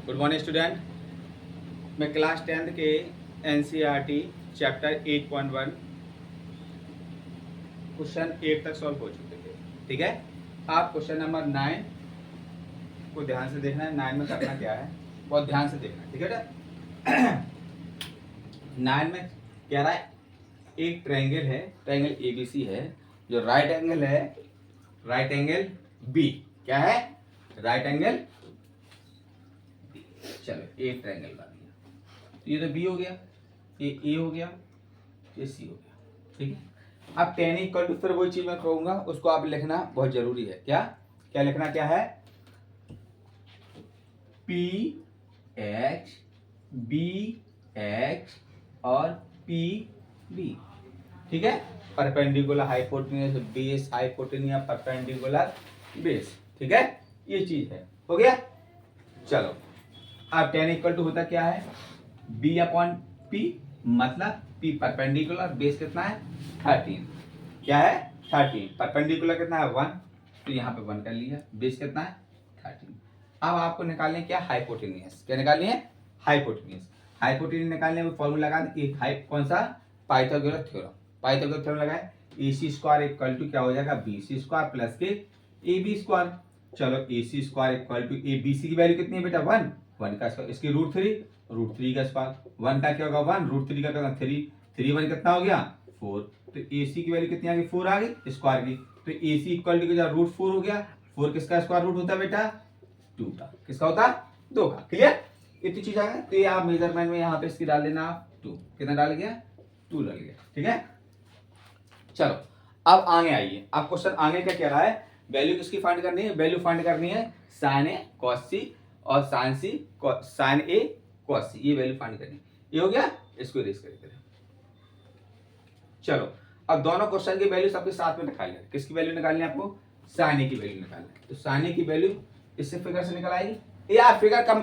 Good morning student. मैं class 10th के NCERT chapter 8.1 question 8 तक सॉल्व हो चुके थे। ठीक है, आप क्वेश्चन नंबर 9 को ध्यान से देखना है। 9 में करना क्या है बहुत ध्यान से देखना है। ठीक है बेटा। 9 में कह रहा है एक ट्रायंगल है, ट्रायंगल एबीसी है, जो राइट एंगल है, राइट एंगल बी। क्या है? Right angle. चलो एक ट्रायंगल बना दिया, तो ये तो बी हो गया, ये ए हो गया, ये सी हो गया। ठीक है, अब टेन इक्वल टू, फिर वही चीज मैं कहूंगा, उसको आप लिखना बहुत जरूरी है। क्या क्या लिखना? क्या है? पी एच बी एच और पी बी। ठीक है, perpendicular hypotenuse base, hypotenuse perpendicular base. ठीक है, ये चीज है। हो गया। चलो, अब टेन इक्वल टू होता क्या है? बी अपॉन पी, मतलब पी परपेंडिकुलर, बेस कितना है? 13। क्या है? 13। परपेंडिकुलर कितना है? 1, तो यहाँ पे 1 कर लिया। बेस कितना है? 13। अब आपको निकालने क्या? हाइपोटेनियस। क्या निकालनी है? हाइपोटेनियस। हाइपोटेनियस निकालने में फॉर्मूला लगा दें, कौन सा? Pythagoras theorem. पाइथागोरस थ्योरम लगाए, ए सी स्क्वायर इक्वल टू क्या हो जाएगा? बी सी स्क्वायर प्लस के ए बी स्क्वायर। चलो, A C square equal to A B C की वैल्यू कितनी है बेटा? 1। 1 का स्क्वायर, इसकी रूट थ्री का स्क्वायर। 1 का क्या होगा? 1, रूट 3 का कितना? 3। 3 1 कितना हो गया? 4। तो ए सी की वैल्यू कितनी आ गई? 4 आ गई स्क्वायर की। तो ए सी इक्वल टू रूट 4 हो गया। 4 किसका स्क्वायर रूट होता है बेटा? 2 का। किसका होता? 2 का। क्लियर? इतनी चीज आ गई। तो ये आप मेजरमेंट में यहाँ पे इसकी डाल देना, 2। कितना डाल गया? 2 डाल गया। ठीक है, चलो अब आगे आइए। अब क्वेश्चन आगे क्या कह रहा है? वैल्यू किसकी फाइंड करनी है? वैल्यू फाइंड करनी है साइन ए कॉस सी और साइन सी साइन ए कॉस सी। ये वैल्यू फाइंड करनी है। ये हो गया, इसको इरेज करके। चलो, अब दोनों क्वेश्चन की वैल्यू सबके साथ में निकाल लें। किसकी वैल्यू निकालनी है आपको? साइन ए की वैल्यू निकालनी है। तो साइन ए की वैल्यू इससे फिगर से निकल आएगी, या फिगर कम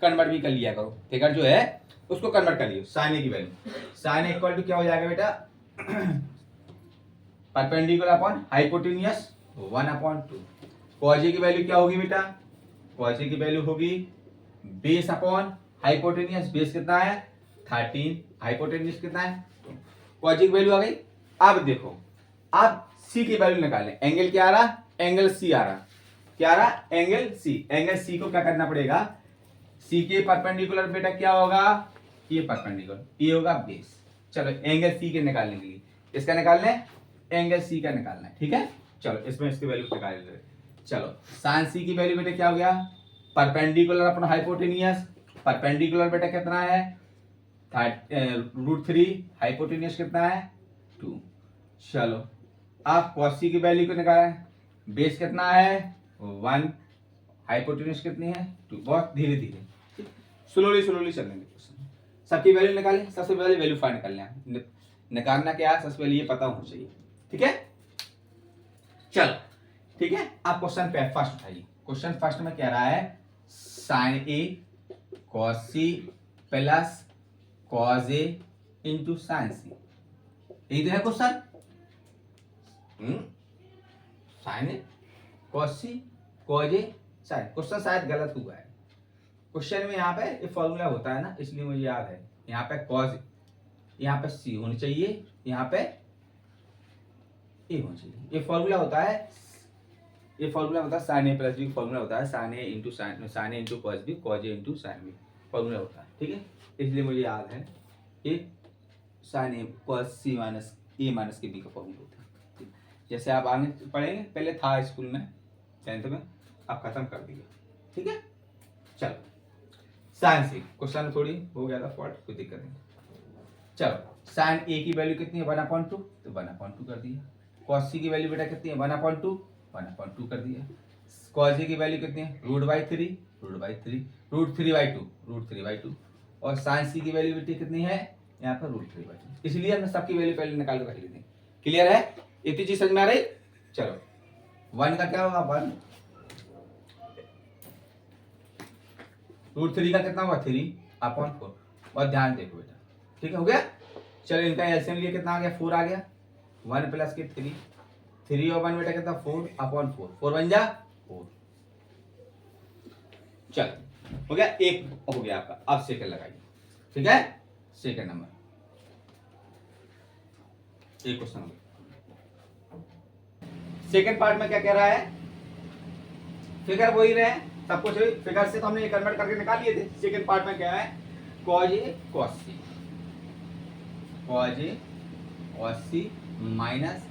कन्वर्ट भी कर लिया करो। फिगर जो है उसको कन्वर्ट कर लियो। साइन ए की value, sine A equal to क्या हो जाएगा बेटा? Perpendicular upon hypotenuse 1/2। Cos A की वैल्यू क्या होगी बेटा? कॉस ए की वैल्यू होगी बेस अपॉन हाइपोटेन्यूज। बेस कितना है? 13। हाइपोटेन्यूज कितना है? कॉस ए की वैल्यू आ गई। अब देखो, अब सी की वैल्यू निकालें। एंगल क्या आ रहा? एंगल सी आ रहा। क्या आ रहा? Angle C. एंगल सी को क्या करना पड़ेगा? सी के परपेंडिकुलर बेटा क्या होगा? ये परपेंडिकुलर, ये होगा बेस। चलो, एंगल सी के निकालने के लिए इसका निकालना है, एंगल सी का निकालना है। ठीक है, चलो इसमें इसकी वैल्यू निकाल लेते। चलो, साइन सी की वैल्यू बेटा क्या हो गया? परपेंडिकुलर अपना हाइपोटेनियस। परपेंडिकुलर बेटा कितना है? रूट 3। हाइपोटेनियस कितना है? 2। चलो, आप कॉस सी की वैल्यू को निकालें। बेस कितना है? 1। हाइपोटेन्यूज कितनी है? 2। बहुत धीरे धीरे, स्लोली स्लोली चलेंगे क्वेश्चन। सबकी वैल्यू निकालें। सबसे पहले वैल्यू फाइंड कर लें। निकालना क्या है सबसे पहले ये पता होना चाहिए। ठीक है, चलो ठीक है। आप क्वेश्चन पे फर्स्ट उठाइए। क्वेश्चन फर्स्ट में कह रहा है sign A cos C plus cos A into sine सी। यही तो है question. Sign A cos C cos A sign. Question शायद गलत हुआ है। क्वेश्चन में यहाँ पे ये फॉर्मूला होता है ना, इसलिए मुझे याद है। यहाँ पे कॉस, यहाँ पे सी होनी चाहिए, यहाँ पे ए होनी चाहिए। ये फॉर्मूला होता है, ये फॉर्मूला होता है साइन ए प्लस बी। फॉर्मूला होता है sign A into sine A into cos B, cos A into sine B. Formula होता है। ठीक है, इसलिए मुझे याद है ये साइन ए कॉस सी माइनस ए माइनस के बी का फॉर्मूला होता है। जैसे आप आगे पढ़ेंगे, पहले था स्कूल में 10th में, अब खत्म कर दिया। ठीक है, चलो साइन सी क्वेश्चन थोड़ी हो गया था फॉल्ट, कोई दिक्कत नहीं। चलो, साइन ए की वैल्यू कितनी है? 1/2, तो 1/2 कर दिया। कॉस सी की वैल्यू बेटा कितनी है? 1/2, 1/2 कर दिया। कॉस ए की वैल्यू कितनी है? √3, √3, √3/2, √3/2। और साइन सी की वैल्यू बेटी कितनी है? यहाँ पर √3/2। इसलिए हमने सबकी वैल्यू पहले निकाल कर रख ली थी। क्लियर है? इतनी चीज समझ में आ रही? चलो, 1 का क्या होगा? 1। √3 का कितना होगा? 3/4। और ध्यान देखो बेटा, ठीक है, हो गया। चलो, इनका एलसीएम लिए कितना आ गया? 4 आ गया। 1 प्लस के 3, 3 और 1 बेटा कितना? 4/4। 4 बन जा 4। चल, हो गया, एक हो गया आपका। अब सेकंड लगाइए, ठीक है। सेकंड नंबर, एक क्वेश्चन हो गया। सेकंड पार्ट में क्या कह रहा है, फिगर वही रहे सब कुछ, फिगर से तो हमने कन्वर्ट करके निकाल लिए थे। सेकंड पार्ट में क्या है, कॉज ए कॉस सी, कॉज ए कॉस सी माइनस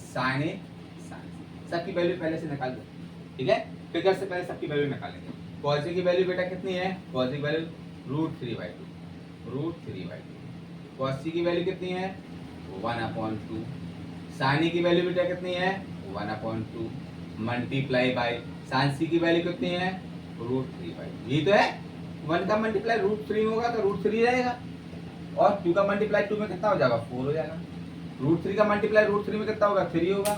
साइन ए साइन सी, सबकी वैल्यू पहले से निकाल दो, ठीक है। फिगर से पहले सबकी वैल्यू निकालेंगे। कॉस ए की वैल्यू बेटा कितनी है, कॉस ए की वैल्यू √3/2, √3/2। कॉस सी की वैल्यू कितनी है, 1/2। साइन ए की वैल्यू बेटा कितनी है, 1/2 मल्टीप्लाई बाय साइन सी की वैल्यू कितनी है, √3/2। ये तो है, 1 का मल्टीप्लाई √3 होगा तो √3 रहेगा, और 2 का मल्टीप्लाई 2 में कितना हो जाएगा, 4 हो जाएगा। √3 का मल्टीप्लाई √3 में कितना होगा, 3 होगा।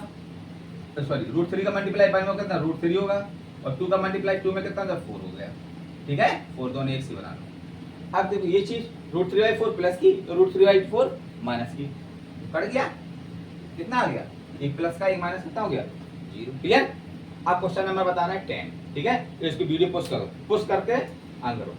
तो सॉरी, √3 का मल्टीप्लाई 1 में कितना, √3 होगा, और 2 का मल्टीप्लाई 2 में कितना होगा, 4 हो गया, ठीक है। 4 दोनों एक से बना लो। अब देखो ये चीज √3/4 प्लस की, तो √3/4 माइनस की, कट गया, कितना आ गया, एक प्लस का एक माइनस कितना हो गया, 0। क्लियर। अब क्वेश्चन नंबर बताना है 10, ठीक है। तो इसकी वीडियो पुश करो, पुश करके आगे करो।